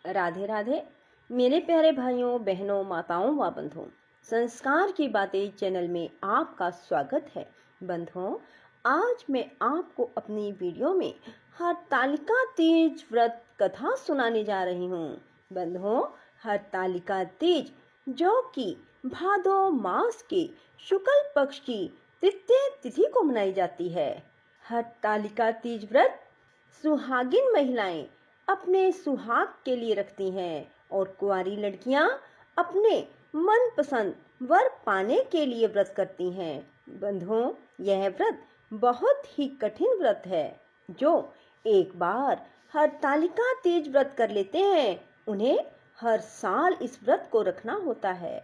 राधे राधे मेरे प्यारे भाइयों बहनों माताओं व बंधुओं, संस्कार की बातें चैनल में आपका स्वागत है। बंधुओं, आज मैं आपको अपनी वीडियो में हरतालिका तीज व्रत कथा सुनाने जा रही हूँ। बंधुओं, हरतालिका तीज जो कि भादो मास के शुक्ल पक्ष की तृतीय तिथि को मनाई जाती है। हरतालिका तीज व्रत सुहागिन महिलाएं अपने सुहाग के लिए रखती हैं और कुंवारी लड़कियां अपने मनपसंद वर पाने के लिए व्रत करती हैं। बंधुओं, यह व्रत बहुत ही कठिन व्रत है। जो एक बार हरतालिका तीज व्रत कर लेते हैं, उन्हें हर साल इस व्रत को रखना होता है।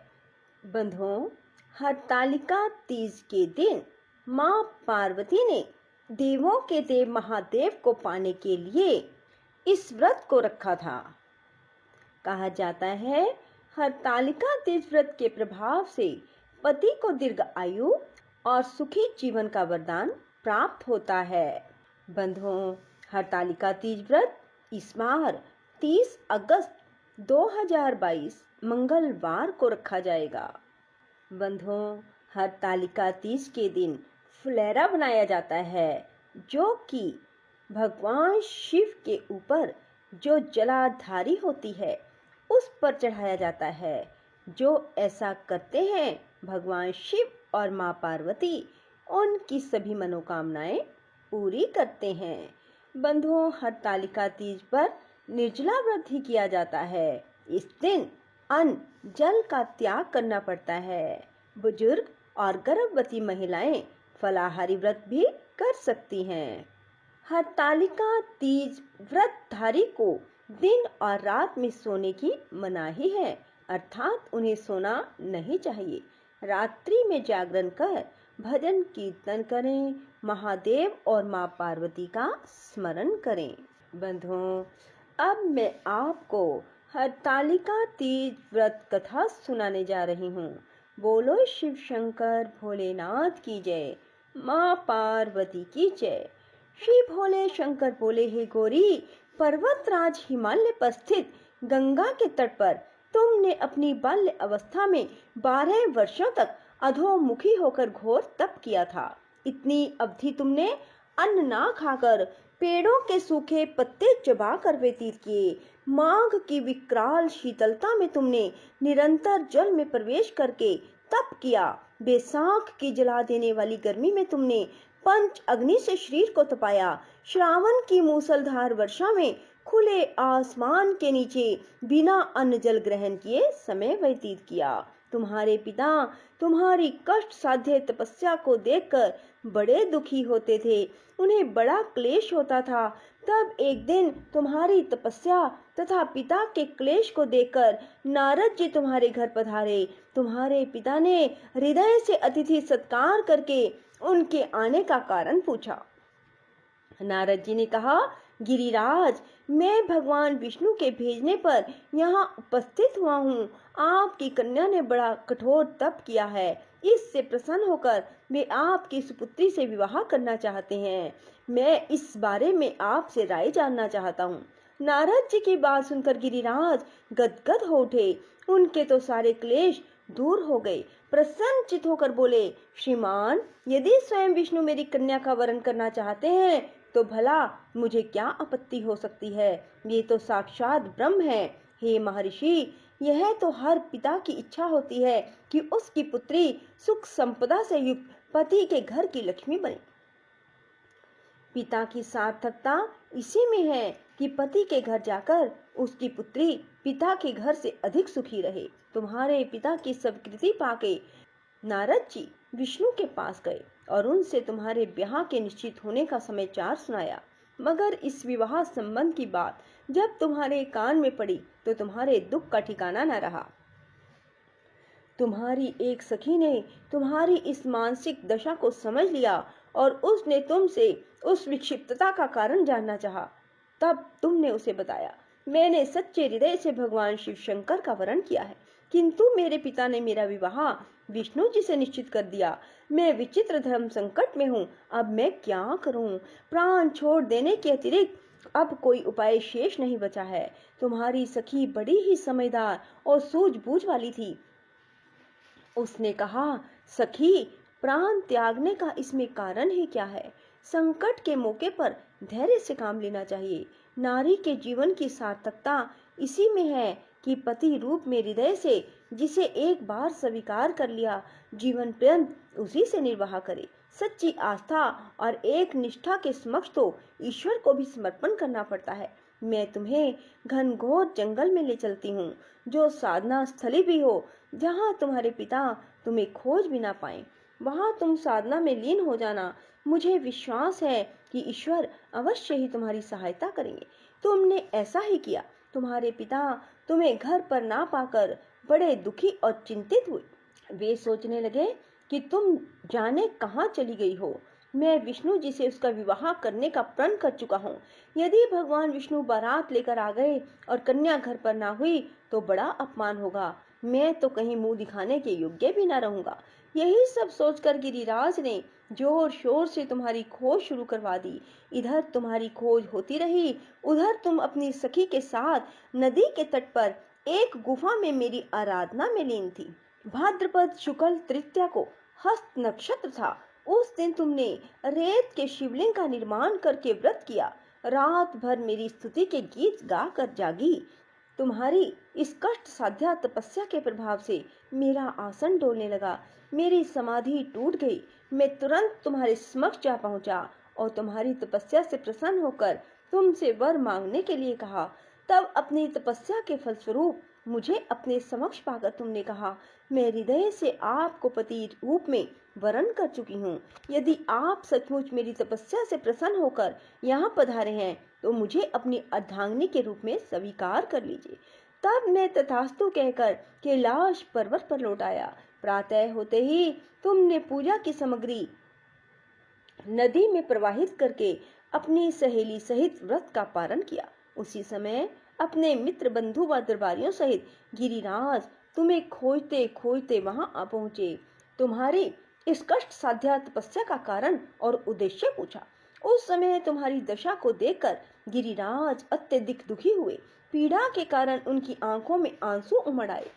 बंधुओं, हरतालिका तीज के दिन मां पार्वती ने देवों के देव महादेव को पाने के लिए इस व्रत को रखा था। कहा जाता है, हरतालिका तीज व्रत के प्रभाव से पति को दीर्घ आयु और सुखी जीवन का वरदान प्राप्त होता है। बंधुओं, हरतालिका तीज व्रत इस बार 30 अगस्त 2022 मंगलवार को रखा जाएगा। बंधुओं, हरतालिका तीज के दिन फुलेरा बनाया जाता है, जो कि भगवान शिव के ऊपर जो जलाधारी होती है उस पर चढ़ाया जाता है। जो ऐसा करते हैं, भगवान शिव और मां पार्वती उनकी सभी मनोकामनाएं पूरी करते हैं। बंधुओं, हरतालिका तीज पर निर्जला व्रत ही किया जाता है। इस दिन अन्न जल का त्याग करना पड़ता है। बुजुर्ग और गर्भवती महिलाएं फलाहारी व्रत भी कर सकती हैं। हरतालिका तीज व्रतधारी को दिन और रात में सोने की मनाही है, अर्थात उन्हें सोना नहीं चाहिए। रात्रि में जागरण कर भजन कीर्तन करें, महादेव और मां पार्वती का स्मरण करें। बंधुओं, अब मैं आपको हरतालिका तीज व्रत कथा सुनाने जा रही हूँ। बोलो शिव शंकर भोलेनाथ की जय, मां पार्वती की जय। श्री भोले शंकर बोले, हे गौरी, पर्वतराज हिमालय पर स्थित गंगा के तट पर तुमने अपनी बाल्य अवस्था में 12 वर्षों तक अधोमुखी होकर घोर तप किया था। इतनी अवधि तुमने अन्न ना खाकर पेड़ों के सूखे पत्ते चबाकर व्यतीत किए। माघ की विकराल शीतलता में तुमने निरंतर जल में प्रवेश करके तप किया। बैसाख की जला देने वाली गर्मी में तुमने पंच अग्नि से शरीर को तपाया। श्रावण की मूसलधार वर्षा में खुले आसमान के नीचे बिना अन्न जल ग्रहण किए समय व्यतीत किया। तुम्हारे पिता तुम्हारी कष्ट साध्य तपस्या को देखकर बड़े दुखी होते थे, उन्हें बड़ा क्लेश होता था। तब एक दिन तुम्हारी तपस्या तथा पिता के क्लेश को देखकर नारद जी तुम्हारे घर पधारे। तुम्हारे पिता ने हृदय से अतिथि सत्कार करके उनके आने का कारण पूछा। नारद जी ने कहा, गिरिराज, मैं भगवान विष्णु के भेजने पर यहाँ उपस्थित हुआ हूँ। आपकी कन्या ने बड़ा कठोर तप किया है। इससे प्रसन्न होकर वे आपकी सुपुत्री से विवाह करना चाहते हैं। मैं इस बारे में आपसे राय जानना चाहता हूँ। नारद जी की बात सुनकर गिरिराज गदगद हो उठे। उनके तो सारे क्लेश दूर हो गए। प्रसन्नचित होकर बोले, श्रीमान, यदि स्वयं विष्णु मेरी कन्या का वरण करना चाहते हैं तो भला मुझे क्या आपत्ति हो सकती है। ये तो साक्षात ब्रह्म है। हे महर्षि, यह तो हर पिता की इच्छा होती है कि उसकी पुत्री सुख संपदा से युक्त पति के घर की लक्ष्मी बने। पिता की सार्थकता इसी में है कि पति के घर जाकर उसकी पुत्री पिता के घर से अधिक सुखी रहे। तुम्हारे पिता की स्वीकृति पाके नारद जी विष्णु के पास गए और उनसे तुम्हारे ब्याह के निश्चित होने का समाचार सुनाया। मगर इस विवाह संबंध की बात जब तुम्हारे कान में पड़ी तो तुम्हारे दुख का ठिकाना न रहा। तुम्हारी एक सखी ने तुम्हारी इस मानसिक दशा को समझ लिया और उसने तुमसे उस विक्षिप्तता का कारण जानना चाहा। तब तुमने उसे बताया, मैंने सच्चे हृदय से भगवान शिव शंकर का वरण किया है, किंतु मेरे पिता ने मेरा विवाह विष्णु जी से निश्चित कर दिया। मैं विचित्र धर्म संकट में हूँ। अब मैं क्या करूँ? प्राण छोड़ देने के अतिरिक्त अब कोई उपाय शेष नहीं बचा है। तुम्हारी सखी बड़ी ही समझदार और सूझबूझ वाली थी। उसने कहा, सखी, प्राण त्यागने का इसमें कारण ही क्या है? संकट के मौके पर धैर्य से काम लेना चाहिए। नारी के जीवन की सार्थकता इसी में है कि पति रूप में हृदय से जिसे एक बार स्वीकार कर लिया, जीवन पर्यंत उसी से निर्वाह करे। सच्ची आस्था और एक निष्ठा के समक्ष तो ईश्वर को भी समर्पण करना पड़ता है। मैं तुम्हें घनघोर जंगल में ले चलती हूँ, जो साधना स्थली भी हो, जहाँ तुम्हारे पिता तुम्हें खोज भी ना पाए। वहां तुम साधना में लीन हो जाना। मुझे विश्वास है कि ईश्वर अवश्य ही तुम्हारी सहायता करेंगे। तुमने ऐसा ही किया। तुम्हारे पिता तुम्हें घर पर ना पाकर बड़े दुखी और चिंतित हुए। वे सोचने लगे कि तुम जाने कहाँ चली गई हो। मैं विष्णु जी से उसका विवाह करने का प्रण कर चुका हूँ। यदि भगवान विष्णु बारात लेकर आ गए और कन्या घर पर ना हुई तो बड़ा अपमान होगा। मैं तो कहीं मुंह दिखाने के योग्य भी ना रहूंगा। यही सब सोचकर गिरिराज ने जोर शोर से तुम्हारी खोज शुरू करवा दी। इधर तुम्हारी खोज होती रही, उधर तुम अपनी सखी के साथ नदी के तट पर एक गुफा में मेरी आराधना में लीन थी। भाद्रपद शुक्ल तृतीया को हस्त नक्षत्र था। उस दिन तुमने रेत के शिवलिंग का निर्माण करके व्रत किया। रात भर मेरी स्तुति के गीत गाकर जागी। तुम्हारी इस कष्ट साध्या तपस्या के प्रभाव से मेरा आसन डोलने लगा। मेरी समाधि टूट गई। मैं तुरंत तुम्हारे समक्ष जा पहुंचा और तुम्हारी तपस्या से प्रसन्न होकर तुमसे वर मांगने के लिए कहा। तब अपनी तपस्या के फलस्वरूप मुझे अपने समक्ष पाकर तुमने कहा, मैं हृदय से आपको पति रूप में वरण कर चुकी हूँ। यदि आप सचमुच मेरी तपस्या से प्रसन्न होकर यहाँ पधारे हैं तो मुझे अपनी अर्धांगिनी के रूप में स्वीकार कर लीजिए। तब मैं तथास्तु कहकर कैलाश पर्वत पर लौट आया। प्रातः होते ही तुमने पूजा की सामग्री नदी में प्रवाहित करके अपनी सहेली सहित व्रत का पारण किया। उसी समय अपने मित्र बंधु व दरबारियों सहित गिरिराज तुम्हें खोजते खोजते वहां आ पहुंचे। तुम्हारी इस कष्ट साध्या तपस्या का कारण और उद्देश्य पूछा। उस समय तुम्हारी दशा को देखकर गिरिराज अत्यधिक दुखी हुए। पीड़ा के कारण उनकी आंखों में आंसू उमड़ आए।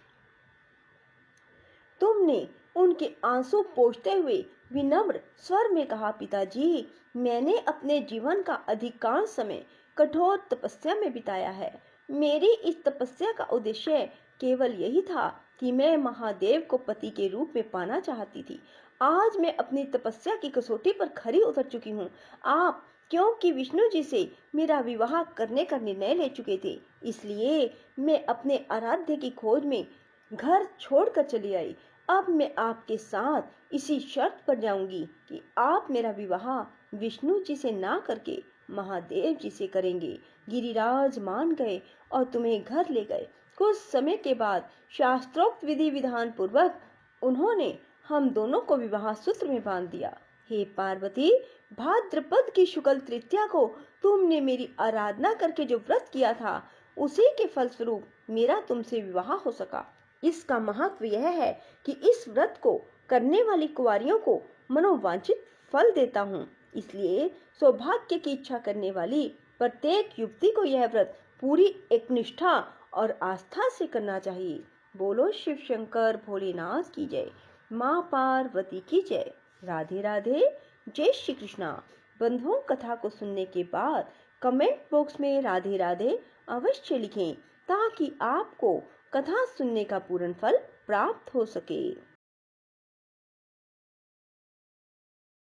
तुमने उनके आंसू पोंछते हुए विनम्र स्वर में कहा, पिताजी, मैंने अपने जीवन का अधिकांश समय कठोर तपस्या में बिताया है। मेरी इस तपस्या का उद्देश्य केवल यही था कि मैं महादेव को पति के रूप में पाना चाहती थी। आज मैं अपनी तपस्या की कसौटी पर खरी उतर चुकी हूँ। आप क्योंकि विष्णु जी से मेरा विवाह करने का निर्णय ले चुके थे, इसलिए मैं अपने आराध्य की खोज में घर छोड़कर चली आई। अब मैं आपके साथ इसी शर्त पर जाऊंगी कि आप मेरा विवाह विष्णु जी से ना करके महादेव जी से करेंगे। गिरिराज मान गए और तुम्हें घर ले गए। कुछ समय के बाद शास्त्रोक्त विधि विधान पूर्वक उन्होंने हम दोनों को विवाह सूत्र में बांध दिया। हे पार्वती, भाद्रपद की शुक्ल तृतीया को तुमने मेरी आराधना करके जो व्रत किया था, उसी के फलस्वरूप मेरा तुमसे विवाह हो सका। इसका महत्व यह है कि इस व्रत को करने वाली कुंवारियों को मनोवांछित फल देता हूँ। इसलिए सौभाग्य की इच्छा करने वाली प्रत्येक युवती को यह व्रत पूरी एकनिष्ठा और आस्था से करना चाहिए। बोलो शिव शंकर भोलेनाथ की जय, माँ पार्वती की जय। राधे राधे, जय श्री कृष्णा। बंधुओं, कथा को सुनने के बाद कमेंट बॉक्स में राधे राधे अवश्य लिखें ताकि आपको कथा सुनने का पूर्ण फल प्राप्त हो सके।